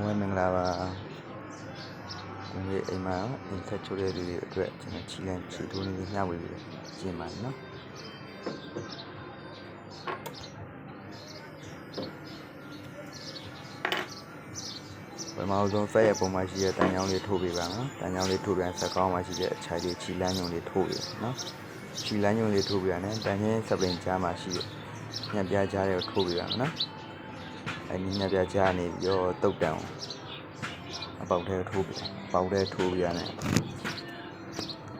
ဝဲမင်္ဂလာပါဒီနေ့အိမ်မှာအိမ်ဆက်ချိုးတဲ့လူတွေအတွက်ကျွန်တော်ချီလန့်ချီထိုးနေမျှဝေပြီးကျင်းပါနော်ပထမဆုံးဖက်ရဲ့ပုံမှာရှိတဲ့တန်ချောင်းလေးထိုးပေးပါနော်တန်ချောင်းလေးထိုးပြန်ဆက်ကောင်းမှာရှိတဲ့အချိုင်လေးချီလန့်ညုံလေးထိုးပေးနော်ချီလန့်ညုံလေးထိုးပြန်တယ်တန်ချင်းစပင်ကြားမှာရှိတဲ့ညက်ပြားကြားလေးကိုထိုးပေးပါနော်အဲဒီညက်ပြားကြားနေပြီးတော့တုတ်တန်အပေါက်ထဲထိုးပြီးပေါက်ထဲထိုးပြရတယ်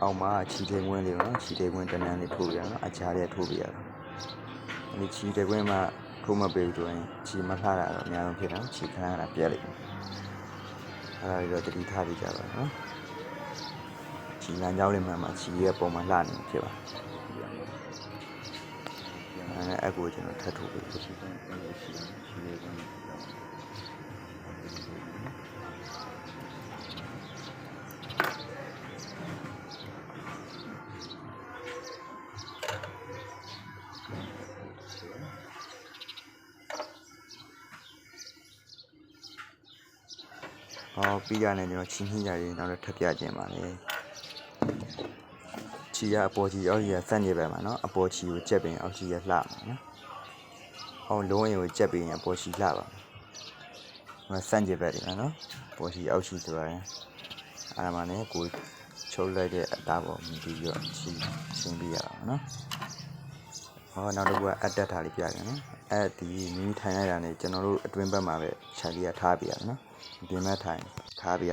အောက်မှာချီတဲ့ကွင်းလေးနော်ချီတဲ့ကွင်းတန်းတန်းလေးထိုးပြရနော်အချားလေးထိုးပြရတာဒီချီတဲ့ကွင်းမှာထိုးမပေးဘူးဆိုရင်ချီမလှတာတော့အများဆုံးဖြစ်တာချီခမ်းရတာပြက်လိုက်အဲ့ဒါတွေတော့တတိထားပြီးကြပါနော်ချီလမ်းကြောင်းလေးမှချီရဲ့ပုံမှာလှနေဖြစ်ပါအဲ့အကူကျွန်တော်ထပ်ထိုးပေးချီတဲ့ကွင်းချီတဲ့ကွင်းပြီးရနေကျွန်တော်ချီနှီးကြရင်တော့ထပ်ပြခြင်းပါလေချီရအပေါ်ချီအောက်ချီရစက်နေပဲမှာနော်အပေါ်ချီကိုကြက်ပင်အောက်ချီရလှမှာနော်အောင်လုံးရင်ကိုကြက်ပင်အပေါ်ချီလှပါမှာစက်နေပဲတယ်နော်ပေါ်ချီအောက်ချီဆိုရင်အဲ့ဒါမှလည်းကိုချုပ်လိုက်တဲ့အသားပေါ်မြည်ပြီးတော့ချီရှင်းပြရအောင်နော်နောက်တစ်ခုကအတက်ထားလေးပြရတယ်နော်အဲ့ဒီမိထိုင်လိုက်တာနဲ့ကျွန်တော်တို့အတွင်းဘက်မှာပဲခြံလေးကထားပြရတယ်နော်ပြင်မဲ့ထိုင်ထားပြရ